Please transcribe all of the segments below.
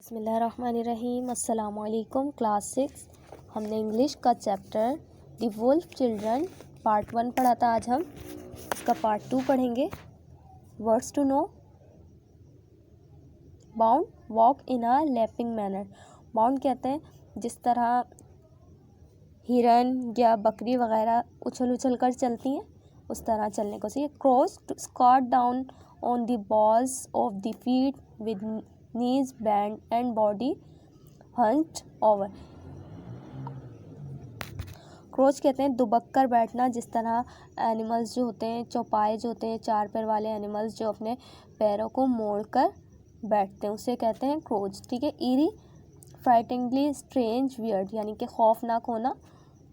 बिस्मिल्लाहिर्रहमानिर्रहीम। अस्सलाम वालेकुम। क्लास 6 हमने इंग्लिश का chapter the wolf children part 1 पढ़ा था। आज हम इसका पार्ट 2 पढ़ेंगे। Words to know. Bound, walk in a lapping manner. Bound कहते हैं जिस तरह हिरन या बकरी वगैरह उछल उछल कर चलती हैं उस तरह चलने को चाहिए। Crouch, to squat down on the balls of the feet with knees bent and body hunched over। Crouch कहते हैं दुबक कर बैठना, जिस तरह एनिमल्स जो होते हैं, चौपाए जो होते हैं, चार पैर वाले एनिमल्स जो अपने पैरों को मोड़ कर बैठते हैं उसे कहते हैं क्रोच। ठीक है। ईरी, फ्राइटिंगली, स्ट्रेंज, वियर्ड यानी कि खौफनाक होना,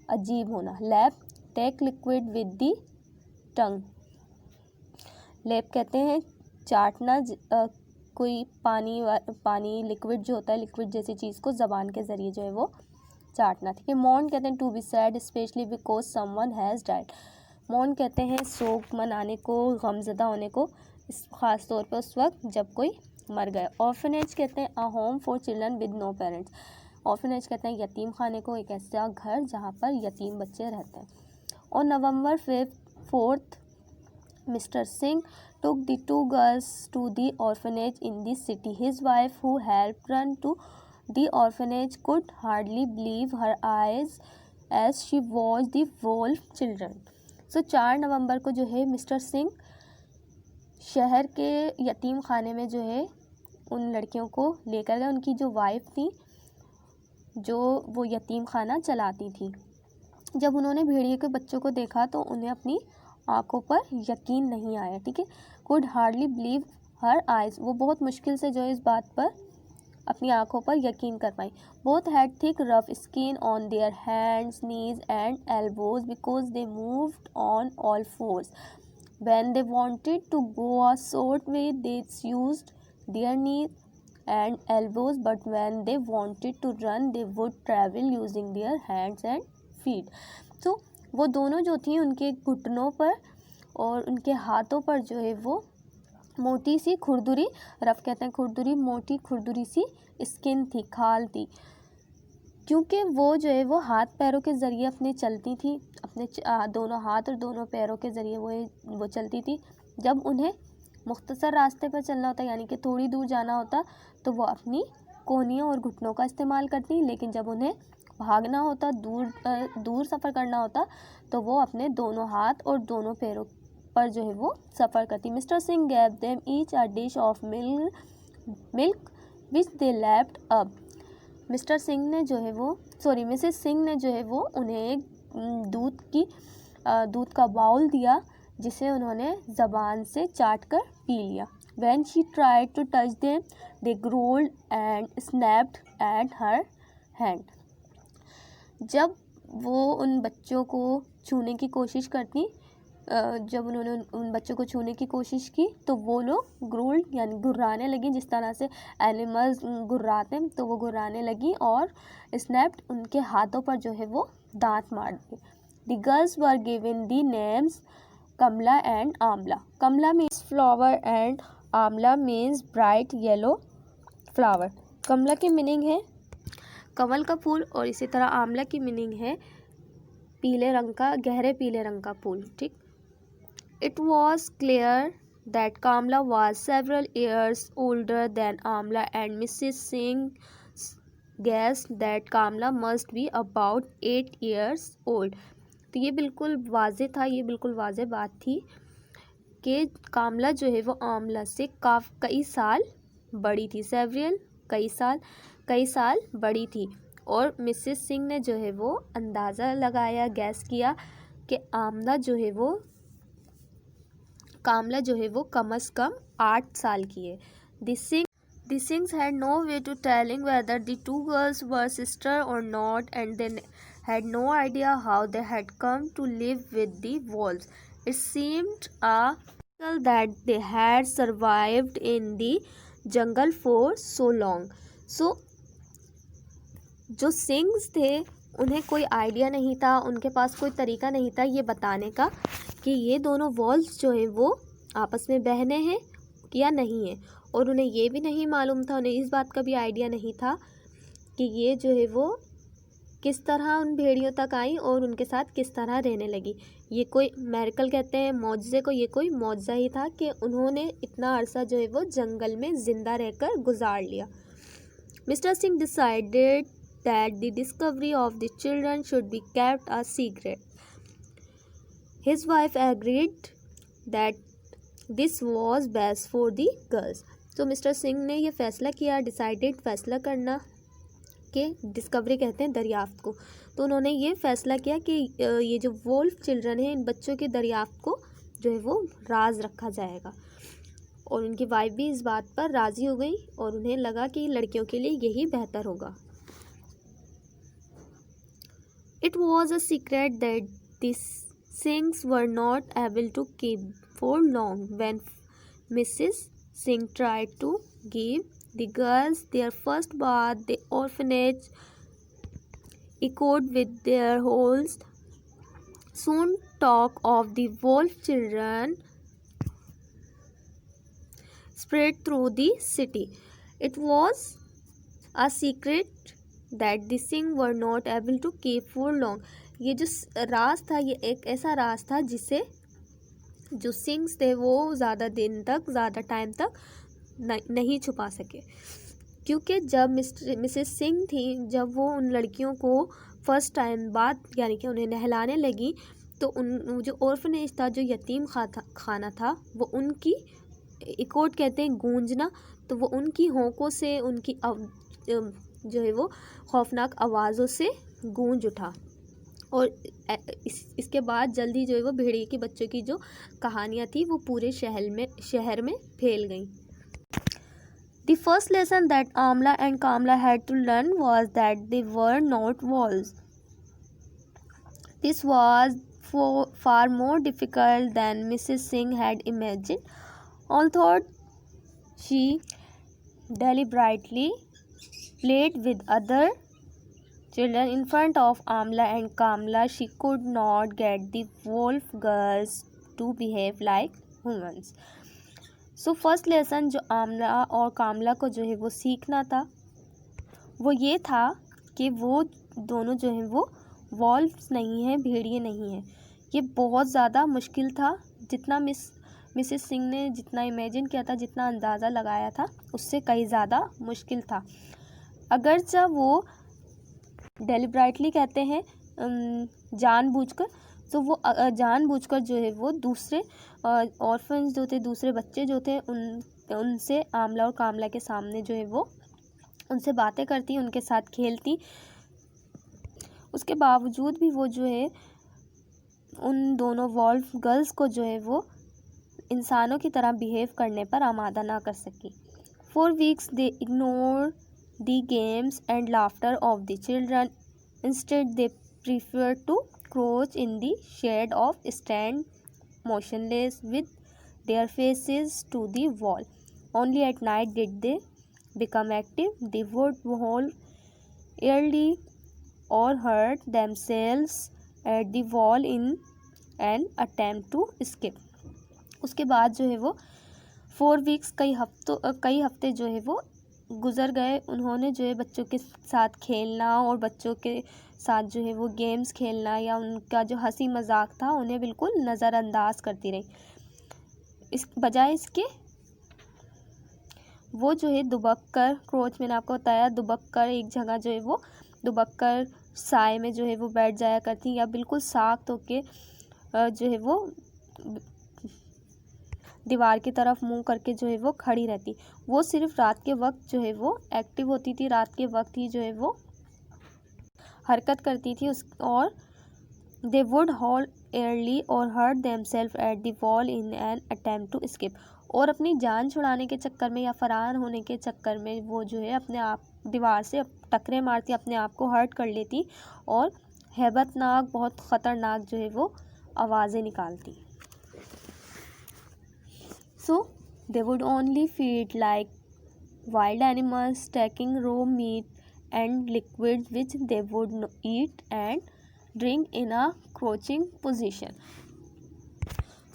अजीब होना। Lap, take liquid with the tongue. Lap कहते हैं चाटना, कोई पानी लिक्विड जो होता है, लिक्विड जैसी चीज़ को ज़बान के ज़रिए जो है वो चाटना। ठीक है। मौन कहते हैं to be sad specially because someone has died. मौन कहते हैं शोक मनाने को, गमज़दा होने को, इस ख़ास तौर पर उस वक्त जब कोई मर गया। ऑर्फनेज कहते हैं a home for children with no parents. Orphanage कहते हैं यतीम खाने को, एक ऐसा घर जहाँ पर यतीम बच्चे रहते हैं। और नवंबर 4th Mr. Singh took the two girls to the orphanage in the city. His wife, who helped run to the orphanage, could hardly believe her eyes as she watched the wolf children. So 4 नवंबर को जो है mister Singh शहर के यतीम खाने में जो है उन लड़कियों को लेकर गए। उनकी जो वाइफ थी जो वो यतीम खाना चलाती थी, जब उन्होंने भेड़िए के बच्चों को देखा तो उन्हें अपनी आंखों पर यकीन नहीं आया। ठीक है। Could hardly believe her eyes, वो बहुत मुश्किल से जो है इस बात पर अपनी आंखों पर यकीन कर पाई। Both had thick rough skin on their hands, knees and elbows because they moved on all fours. When they wanted to go a short way they used their knees and elbows, but when they wanted to run they would travel using their hands and feet. तो वो दोनों जो थी उनके घुटनों पर और उनके हाथों पर जो है वो मोटी सी खुरदुरी, रफ कहते हैं खुरदुरी, मोटी खुरदुरी सी स्किन थी, खाल थी, क्योंकि वो जो है वो हाथ पैरों के ज़रिए अपने चलती थी, अपने दोनों हाथ और दोनों पैरों के ज़रिए वो चलती थी। जब उन्हें मुख्तसर रास्ते पर चलना होता यानी कि थोड़ी दूर जाना होता तो वो अपनी कोहनियों और घुटनों का इस्तेमाल करती, लेकिन जब उन्हें भागना होता, दूर सफ़र करना होता तो वो अपने दोनों हाथ और दोनों पैरों पर जो है वो सफ़र करती। Mister Singh gave them each a dish of milk which they lapped up. Mister Singh ने जो है वो मिसेस सिंह ने जो है वो उन्हें एक दूध का बाउल दिया जिसे उन्होंने ज़बान से चाट कर पी लिया। When she tried to touch them, they growled and snapped at her hand. जब वो उन बच्चों को छूने की कोशिश करती, जब उन्होंने उन बच्चों को छूने की कोशिश की तो वो लोग ग्रोल्ड यानी गुर्राने लगी, जिस तरह से एनिमल्स गुर्राते हैं तो वो गुर्राने लगी, और स्नैप्ड उनके हाथों पर जो है वो दांत मार दिए। The girls were given the names Kamala and Amala. Kamala means flower and Amala means bright yellow flower. Kamala की मीनिंग है कमल का फूल और इसी तरह आमला की मीनिंग है पीले रंग का, गहरे पीले रंग का फूल। ठीक। It was clear that Kamla was several years older than Amla and Mrs Singh guessed that Kamla must be about 8 years old. तो ये बिल्कुल वाज़े था, ये बिल्कुल वाज़े बात थी कि कामला जो है वो आमला से कई साल बड़ी थी। सेवरल कई साल बड़ी थी, और मिसेस सिंह ने जो है वो अंदाज़ा लगाया, गैस किया कि कामला जो है वो कम से कम 8 साल की है। The Singhs had no way to telling whether the two girls were sister or not, and they had no idea how they had come to live with the wolves. It seemed a miracle that they had survived in the jungle for so long. So जो sings थे उन्हें कोई idea नहीं था, उनके पास कोई तरीका नहीं था ये बताने का कि ये दोनों वॉल्व्स जो हैं वो आपस में बहने हैं या नहीं है, और उन्हें ये भी नहीं मालूम था, उन्हें इस बात का भी आइडिया नहीं था कि ये जो है वो किस तरह उन भेड़ियों तक आई और उनके साथ किस तरह रहने लगी। ये कोई मेरेकल कहते हैं मौजज़े को, ये कोई मौजज़ा ही था कि उन्होंने इतना अरसा जो है वो जंगल में ज़िंदा रहकर गुजार लिया। Mister Singh decided that the discovery of the children should be kept a secret. His wife agreed that this was best for the girls. तो मिस्टर सिंह ने ये फ़ैसला किया, डिसाइडेड फ़ैसला करना, कि डिस्कवरी कहते हैं दरियाफ्त को। तो उन्होंने ये फ़ैसला किया कि ये जो वोल्फ चिल्ड्रन हैं, इन बच्चों की दरियाफ्त को जो है वो राज रखा जाएगा। और उनकी वाइफ भी इस बात पर राज़ी हो गई और उन्हें लगा कि लड़कियों के लिए यही बेहतर होगा। It was a secret that the Singhs were not able to keep for long. When Mrs. Singh tried to give the girls their first bath, the orphanage echoed with their howls. Soon talk of the wolf children spread through the city. It was a secret that the Singh were not able to keep for long. ये जो राज था, ये एक ऐसा राज था जिसे जो sings थे वो ज़्यादा दिन तक, ज़्यादा टाइम तक नहीं छुपा सके। क्योंकि जब मिसेस सिंह थी, जब वो उन लड़कियों को फर्स्ट टाइम बाद यानी कि उन्हें नहलाने लगी, तो उन जो ऑर्फनेज था, जो यतीम खाना था, वो उनकी इकोट कहते हैं गूंजना, तो वो उनकी होंकों से, उनकी जो है वो खौफनाक आवाज़ों से गूंज उठा। और इसके बाद जल्दी जो है वो भेड़िए के बच्चों की जो कहानियाँ थी वो पूरे शहर में फैल गई। The first lesson that Amla and Kamla had to learn was that they were not wolves. This was far more difficult than Mrs. Singh had imagined. Although she deliberately played with other children in front of Amla and Kamla, she could not get the wolf girls to behave like humans. So first lesson जो आमला और कामला को जो है वो सीखना था, वो ये था कि वो दोनों जो हैं वो वॉल्व्स नहीं हैं, भेड़िए नहीं हैं। ये बहुत ज़्यादा मुश्किल था। जितना मिसेस सिंह ने जितना इमेजिन किया था, जितना अंदाज़ा लगाया था, उससे कहीं ज़्यादा मुश्किल था। अगरचे वो डेलिब्रेटली कहते हैं जानबूझकर, तो वो जानबूझकर जो है वो दूसरे ऑर्फन्स जो थे, दूसरे बच्चे जो थे, उनसे आमला और कामला के सामने जो है वो उनसे बातें करती, उनके साथ खेलती। उसके बावजूद भी वो जो है उन दोनों वॉल्फ गर्ल्स को जो है वो इंसानों की तरह बिहेव करने पर आमादा ना कर सकी। For weeks they ignored the games and laughter of the children. Instead they preferred to crouch in the shade or stand motionless with their faces to the wall. Only at night did they become active. They would howl early or hurt themselves at the wall in an attempt to escape. उसके बाद जो है वो 4 weeks कई हफ्ते जो है वो गुज़र गए। उन्होंने जो है बच्चों के साथ खेलना और बच्चों के साथ जो है वो गेम्स खेलना या उनका जो हंसी मजाक था उन्हें बिल्कुल नज़रअंदाज करती रही। इस बजाय इसके वो जो है दुबक्कर क्रोच, मैंने आपको बताया दुबक्कर एक जगह जो है वो दुबक्कर साए में जो है वो बैठ जाया करती, या बिल्कुल साख होके जो है वो दीवार की तरफ मुंह करके जो है वो खड़ी रहती। वो सिर्फ रात के वक्त जो है वो एक्टिव होती थी, रात के वक्त ही जो है वो हरकत करती थी। और they would hall early or hurt themselves at the wall in an attempt to escape. और अपनी जान छुड़ाने के चक्कर में या फरार होने के चक्कर में वो जो है अपने आप दीवार से टकरे मारती, अपने आप को हर्ट कर लेती और हैबतनाक, बहुत ख़तरनाक जो है वो आवाज़ें निकालती। So they would only feed like wild animals, taking raw meat and liquids which they would eat and drink in a crouching position.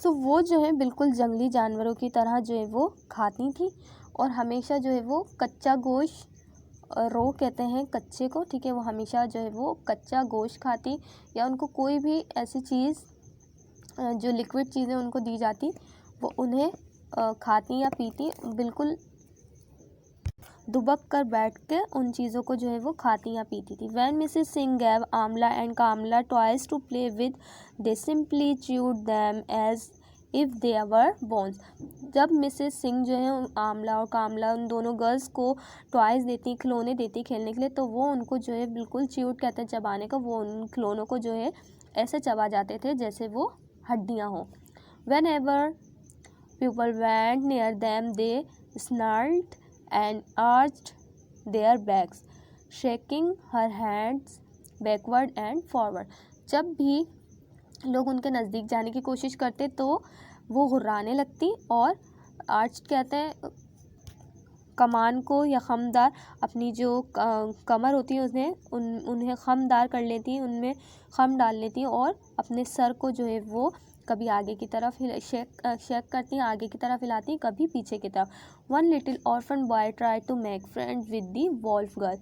So वो जो है बिल्कुल जंगली जानवरों की तरह जो है वो खाती थी और हमेशा जो है वो कच्चा गोश्त, रो कहते हैं कच्चे को, ठीक है, वो हमेशा जो है वो कच्चा गोश्त खाती, या उनको कोई भी ऐसी चीज़ जो लिक्विड चीज़ें उनको दी जाती वो उन्हें खाती या पीती, बिल्कुल दुबक कर बैठ के उन चीज़ों को जो है वो खाती या पीती थी। When Mrs Singh gave Amala and Kamala toys to play with, they simply chewed them as if they were bones. जब मिसेस सिंह जो है आमला और कामला उन दोनों गर्ल्स को टॉयज़ देती, खिलौने देती खेलने के लिए, तो वो उनको जो है बिल्कुल च्यूड कहते हैं चबाने का, वो उन खिलौनों को जो है ऐसे चबा जाते थे जैसे वो हड्डियाँ हों। When ever people went near them they snarled and arched their backs, shaking her hands backward and forward। जब भी लोग उनके नज़दीक जाने की कोशिश करते तो वो घुर्राने लगती, और आर्च कहते हैं कमान को या खमदार, अपनी जो कमर होती है उन्हें खमदार कर लेती, उनमें खम डाल लेती और अपने सर को जो है वो कभी आगे की तरफ शेक करती हैं, आगे की तरफ हिलाती, कभी पीछे की तरफ। One little orphan boy try to make friends with the wolf girl,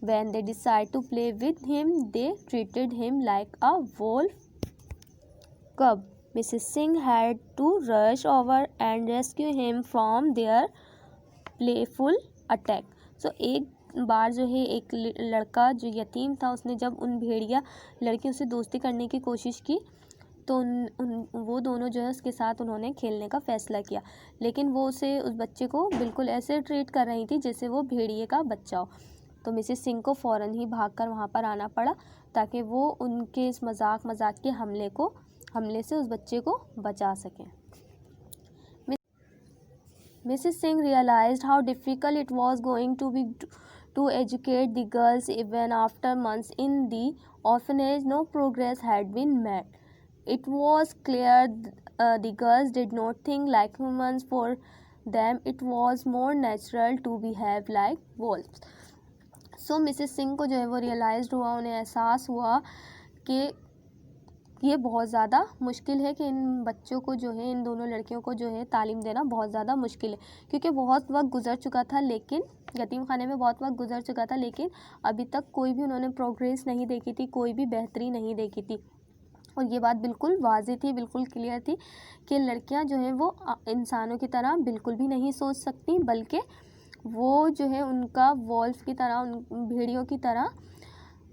when they decide to play with him they treated him like a wolf cub। Mrs. Singh had to rush over and rescue him from their playful attack। So एक बार जो है एक लड़का जो यतीम था, उसने जब उन भेड़िया लड़कियों से दोस्ती करने की कोशिश की तो वो दोनों जो है उसके साथ उन्होंने खेलने का फ़ैसला किया, लेकिन वो उस बच्चे को बिल्कुल ऐसे ट्रीट कर रही थी जैसे वो भेड़िए का बच्चा हो। तो मिसेस सिंह को फ़ौरन ही भागकर वहाँ पर आना पड़ा ताकि वो उनके इस मजाक के हमले से उस बच्चे को बचा सकें। Mrs. Singh realized how difficult it was going to be to educate the girls even after months in the orphanage. No progress had been made. It was clear the girls did not think like humans. For them, it was more natural to behave like wolves. So Mrs. Singh को जो है वो realise हुआ, उन्हें एहसास हुआ कि ये बहुत ज़्यादा मुश्किल है कि इन बच्चों को जो है, इन दोनों लड़कियों को जो है तालीम देना बहुत ज़्यादा मुश्किल है, क्योंकि बहुत वक्त गुजर चुका था, लेकिन यतीम खाने में बहुत वक्त गुजर चुका था, लेकिन अभी तक कोई भी उन्होंने प्रोग्रेस नहीं देखी थी, कोई भी बेहतरी नहीं देखी थी। और ये बात बिल्कुल वाज़ेह थी, बिल्कुल क्लियर थी कि लड़कियां जो हैं वो इंसानों की तरह बिल्कुल भी नहीं सोच सकती, बल्कि वो जो है उनका वॉल्फ की तरह, उन भेड़ियों की तरह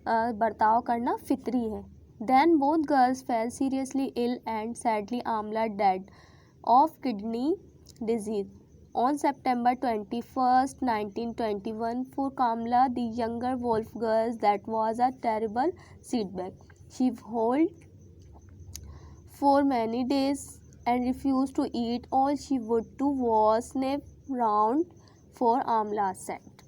बर्ताव करना फितरी है। Then both girls fell seriously ill and sadly Amla died of kidney disease on September 21st, 1921. For Kamla, the younger wolf girl, that was a terrible setback. She howled for many days and refused to eat. All she would do was sniff round for Amla's scent.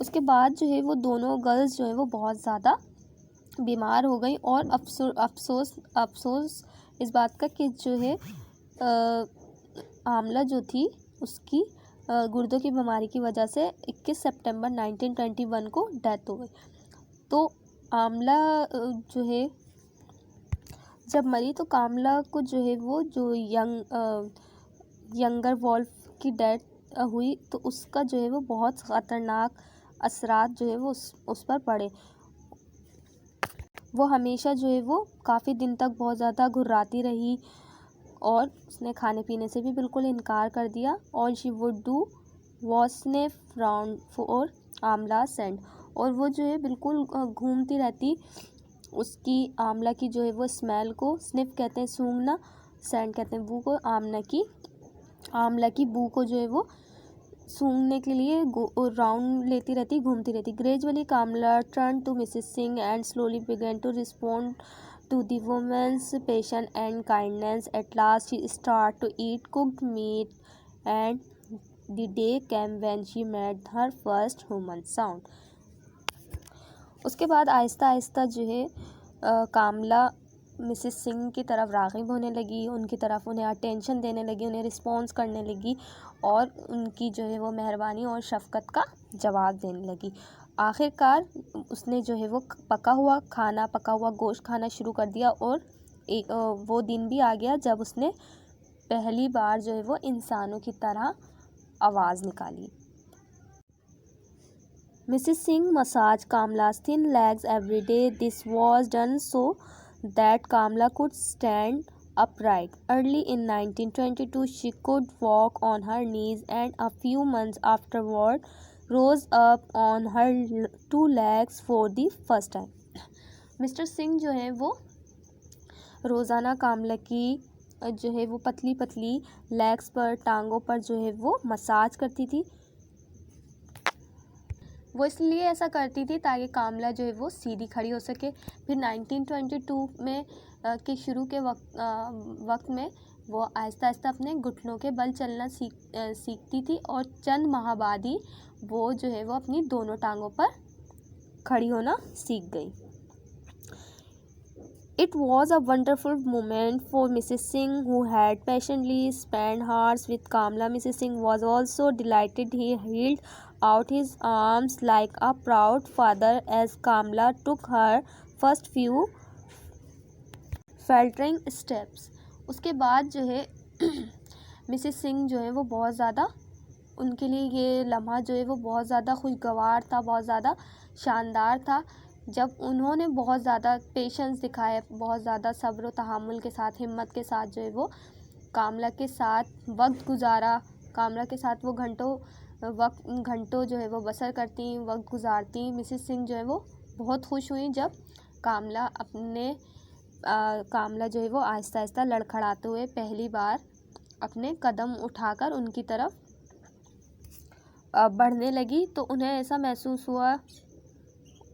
उसके बाद जो है वो दोनों girls जो है वो बहुत ज़्यादा बीमार हो गई, और अफसोस इस बात का कि जो है आमला जो थी उसकी गुर्दों की बीमारी की वजह से 21 सितंबर 1921 को डेथ हो गई। तो आमला जो है जब मरी तो कामला को जो है वो जो यंगर वॉल्फ की डेथ हुई, तो उसका जो है वो बहुत ख़तरनाक असरात जो है वो उस पर पड़े। वो हमेशा जो है वो काफ़ी दिन तक बहुत ज़्यादा घुर्राती रही और उसने खाने पीने से भी बिल्कुल इनकार कर दिया। और she would do was sniff round for Amala scent, और वो जो है बिल्कुल घूमती रहती उसकी आमला की जो है वो स्मेल को, स्निफ कहते हैं सूंघना, सेंट कहते हैं बू को, आमला की बू को जो है वो सूंघने के लिए राउंड लेती रहती, घूमती रहती। Gradually Kamala turn to Mrs Singh and slowly begin to respond to the woman's patience and kindness. At last, she started to eat cooked meat, and the day came when she made her first human sound. उसके बाद आहिस्ता आहिस्ता जो है कामला Mrs Singh की तरफ राग़िब होने लगी, उनकी तरफ उन्हें अटेंशन देने लगी, उन्हें रिस्पॉन्स करने लगी और उनकी जो है वो मेहरबानी और शफ़क़त का जवाब देने लगी। आखिरकार उसने जो है वो पका हुआ गोश्त खाना शुरू कर दिया, और वो दिन भी आ गया जब उसने पहली बार जो है वो इंसानों की तरह आवाज़ निकाली। Mrs Singh massage Kamala's thin legs every day. This was done so that Kamla could stand upright. Early in 1922, she could walk on her knees, and a few months afterward, rose up on her two legs for the first time. Mister Singh जो है वो रोज़ाना कामला की जो है वो पतली पतली लेग्स पर, टांगों पर जो है वो मसाज करती थी। वो इसलिए ऐसा करती थी ताकि कामला जो है वो सीधी खड़ी हो सके। फिर 1922 में के शुरू के वक्त में वो आहिस्ता आहिस्ता अपने घुटनों के बल चलना सीखती थी, और चंद माह बाद ही वो जो है वो अपनी दोनों टांगों पर खड़ी होना सीख गई। It was a wonderful moment for Mrs. Singh, who had patiently spent hours with Kamla. Mrs. Singh was also delighted. He held out his arms like a proud father as Kamla took her first few faltering steps. उसके बाद जो है Mrs Singh जो है वो बहुत ज़्यादा, उनके लिए ये लम्हा जो है वो बहुत ज़्यादा खुशगवार था, बहुत ज़्यादा शानदार था, जब उन्होंने बहुत ज़्यादा पेशेंस दिखाया, बहुत ज़्यादा सब्र व तहम्मुल के साथ, हिम्मत के साथ जो है वो कामला के साथ वक्त गुजारा। कामला के साथ वो घंटों जो है वो बसर करती, वक्त गुजारती। मिसेस सिंह जो है वो बहुत खुश हुई जब कामला जो है वो आहिस्ता आहिस्ता लड़खड़ाते हुए पहली बार अपने कदम उठाकर उनकी तरफ बढ़ने लगी। तो उन्हें ऐसा महसूस हुआ,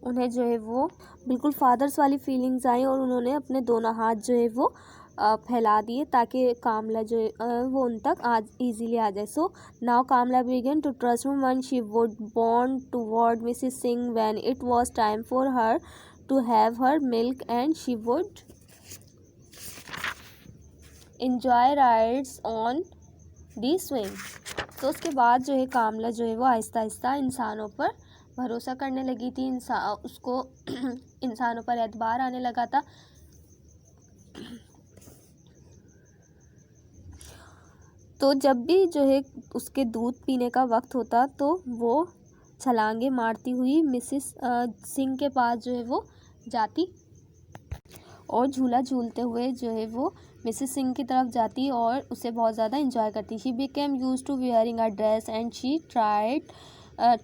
उन्हें जो है वो बिल्कुल फादर्स वाली फीलिंग्स आई, और उन्होंने अपने दोनों हाथ जो है वो फैला दिए ताकि कामला जो है वो उन तक आज ईजीली आ जाए। So now Kamala began to trust one she would bond toward Mrs Singh when it was time for her to have her milk, and she would enjoy rides on the swing. तो उसके बाद जो है कामला जो है वो आहिस्ता आहिस्ता इंसानों पर भरोसा करने लगी थी, उसको इंसानों पर एतबार आने लगा था। तो जब भी जो है उसके दूध पीने का वक्त होता तो वो छलांगे मारती हुई मिसेस सिंह के पास जो है वो जाती, और झूला झूलते हुए जो है वो मिसेस सिंह की तरफ जाती और उसे बहुत ज़्यादा इंजॉय करती। She became used to wearing a dress and she tried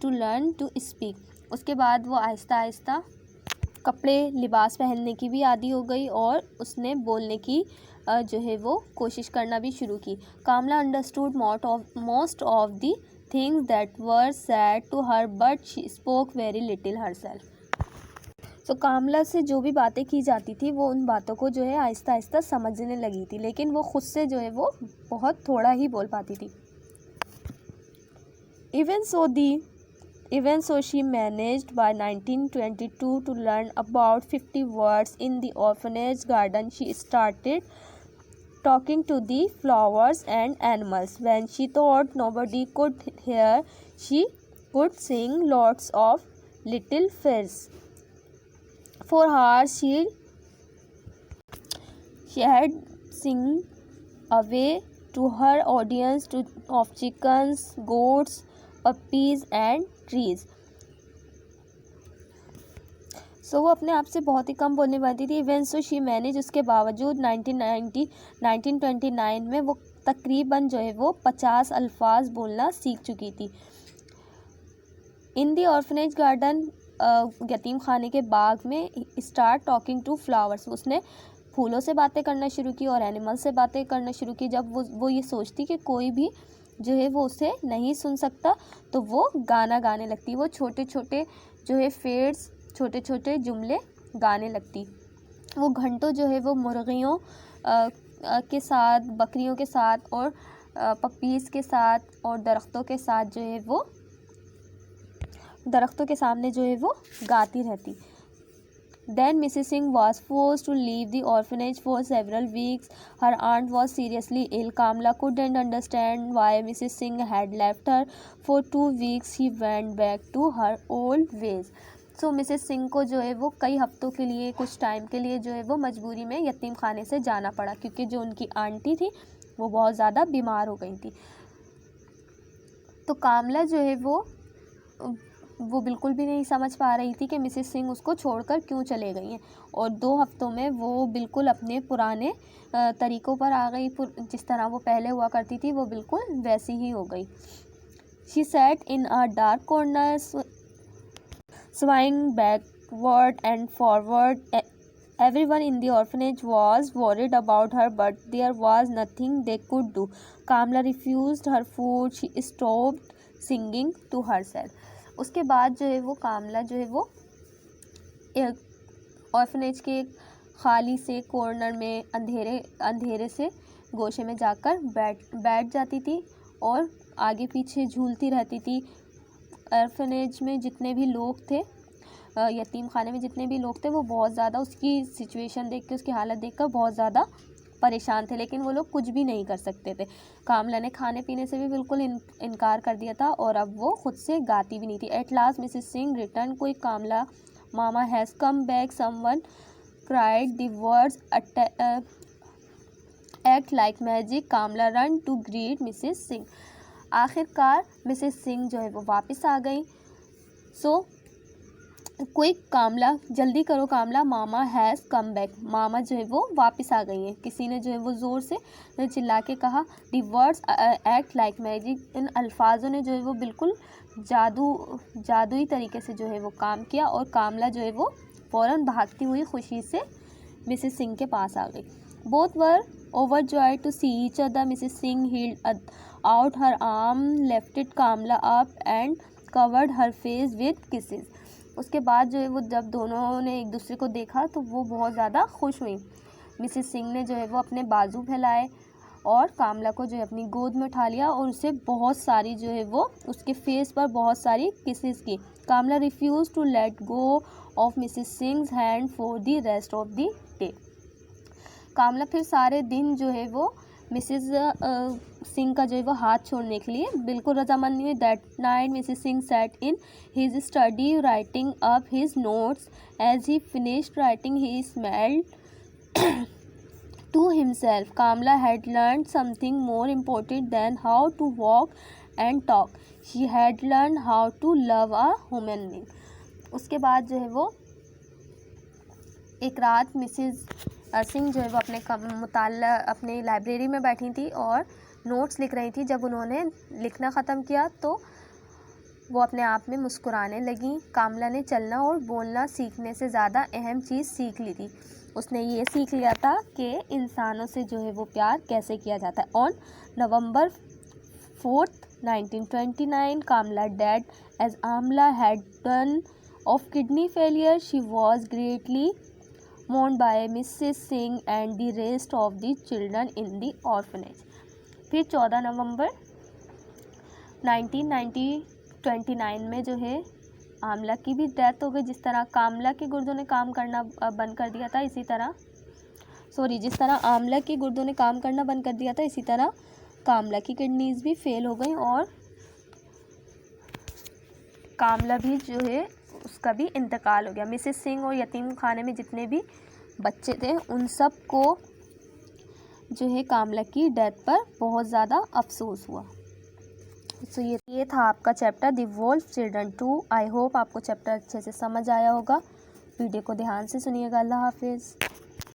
to learn to speak. उसके बाद वो आहिस्ता आहिस्ता कपड़े लिबास पहनने की भी आदी हो गई, और उसने बोलने की जो है वो कोशिश करना भी शुरू की। Kamala understood most of the things that were said to her, but she spoke very little herself. तो कामला से जो भी बातें की जाती थी वो उन बातों को जो है आहिस्ता आहिस्ता समझने लगी थी, लेकिन वो खुद से जो है वो बहुत थोड़ा ही बोल पाती थी। Even so, she managed by 1922 to learn about 50 words in the orphanage garden. She started talking to the flowers and animals. When she thought nobody could hear, she could sing lots of little fairs. For hours she had sing away to her audience of chickens, goats, puppies and trees. वो अपने आप से बहुत ही कम बोलने वाली थी। Even so she manage, उसके बावजूद 1929 में वो तकरीबन जो है वो 50 अल्फाज बोलना सीख चुकी थी। इन दी ऑर्फनेज गार्डन, यतीम खाने के बाग में, स्टार्ट टॉकिंग टू फ्लावर्स, उसने फूलों से बातें करना शुरू की और एनिमल से बातें करना शुरू की। जब वो ये सोचती कि कोई भी जो है वो उसे नहीं सुन सकता तो वो गाना गाने लगती, वो छोटे छोटे जो है फेर्स, छोटे छोटे जुमले गाने लगती। वो घंटों जो है वो मुर्गियों के साथ, बकरियों के साथ और पपीज़ के साथ और दरख्तों के साथ जो है वो दरख्तों के सामने जो है वो गाती रहती। Then Mrs. Singh was forced to leave the orphanage for several weeks. Her aunt was seriously ill. Kamla couldn't understand why Mrs. Singh had left her. For 2 weeks she went back to her old ways. So Mrs. Singh को जो है वो कई हफ्तों के लिए, कुछ time के लिए जो है वो मजबूरी में यतीम खाने से जाना पड़ा, क्योंकि जो उनकी आंटी थी वो बहुत ज़्यादा बीमार हो गई थी। तो कामला जो है वो बिल्कुल भी नहीं समझ पा रही थी कि मिसेस सिंह उसको छोड़कर क्यों चले गई हैं, और 2 हफ्तों में वो बिल्कुल अपने पुराने तरीक़ों पर आ गई। जिस तरह वो पहले हुआ करती थी वो बिल्कुल वैसी ही हो गई। She sat in a dark corner swaying backward and forward. Everyone in the orphanage was worried about her, but there was nothing they could do. Kamla refused her food. She stopped singing to herself. उसके बाद जो है वो कामला जो है वो orphanage के खाली से कॉर्नर में अंधेरे से गोशे में जाकर बैठ जाती थी और आगे पीछे झूलती रहती थी। ऑर्फनेज में जितने भी लोग थे, यतीम खाने में जितने भी लोग थे, वो बहुत ज़्यादा उसकी सिचुएशन देख के, उसकी हालत देखकर बहुत ज़्यादा परेशान थे, लेकिन वो लोग कुछ भी नहीं कर सकते थे। कामला ने खाने पीने से भी बिल्कुल इनकार कर दिया था और अब वो खुद से गाती भी नहीं थी। At last Mrs Singh return quick, Kamala mama has come back, someone cried the words act like magic, Kamala run to greet Mrs Singh. आखिरकार मिसेस सिंह जो है वो वापस आ गई। सो क्विक कामला, जल्दी करो कामला, मामा हैज़ कम बैक, मामा जो है वो वापस आ गई हैं। किसी ने जो है वो ज़ोर से चिल्ला के कहा। The words act like magic, इन अल्फाजों ने जो है वो बिल्कुल जादुई तरीके से जो है वो काम किया और कामला जो है वो फ़ौरन भागती हुई खुशी से मिसेस सिंह के पास आ गई। Both were overjoyed to see each other. Mrs. Singh held out her arm, lifted Kamla up and covered her face with kisses. उसके बाद जो है वो जब दोनों ने एक दूसरे को देखा तो वो बहुत ज़्यादा खुश हुई। मिसेस सिंह ने जो है वो अपने बाजू फैलाए और कामला को जो है अपनी गोद में उठा लिया और उसे बहुत सारी जो है वो उसके फेस पर बहुत सारी किसेस की। Kamala refuse to let go of Mrs Singh's hand for the rest of the day. Kamala फिर सारे दिन जो है वो मिसेस सिंह का जो है वो हाथ छोड़ने के लिए बिल्कुल रजामंद नहीं हुई। That night Mrs Singh sat in his study writing up his notes. As he finished writing he smelled to himself. Kamla had learned something more important than how to walk and talk. She had learned how to love a human being. उसके बाद जो है वो एक रात Mrs Singh जो है वो अपने लाइब्रेरी में बैठी थी और नोट्स लिख रही थी। जब उन्होंने लिखना ख़त्म किया तो वो अपने आप में मुस्कुराने लगी। कामला ने चलना और बोलना सीखने से ज़्यादा अहम चीज़ सीख ली थी। उसने ये सीख लिया था कि इंसानों से जो है वो प्यार कैसे किया जाता है। On November 4th, 1929, Kamla died as Amla had done of kidney failure. She was greatly mourned by Mrs. Singh and the rest of the children in the orphanage. फिर 14 नवंबर 1929 में जो है आमला की भी डेथ हो गई। जिस तरह कामला के गुर्दों ने काम करना बंद कर दिया था, जिस तरह आमला के गुर्दों ने काम करना बंद कर दिया था, इसी तरह कामला की किडनीज भी फेल हो गई और कामला भी जो है उसका भी इंतकाल हो गया। मिसेस सिंह और यतीम खाने में जितने भी बच्चे थे उन सब को जो है कामला की डेथ पर बहुत ज़्यादा अफसोस हुआ। तो ये था आपका chapter the Wolff children 2। I hope आपको चैप्टर अच्छे से समझ आया होगा। वीडियो को ध्यान से सुनिएगा। अल्लाह हाफिज़।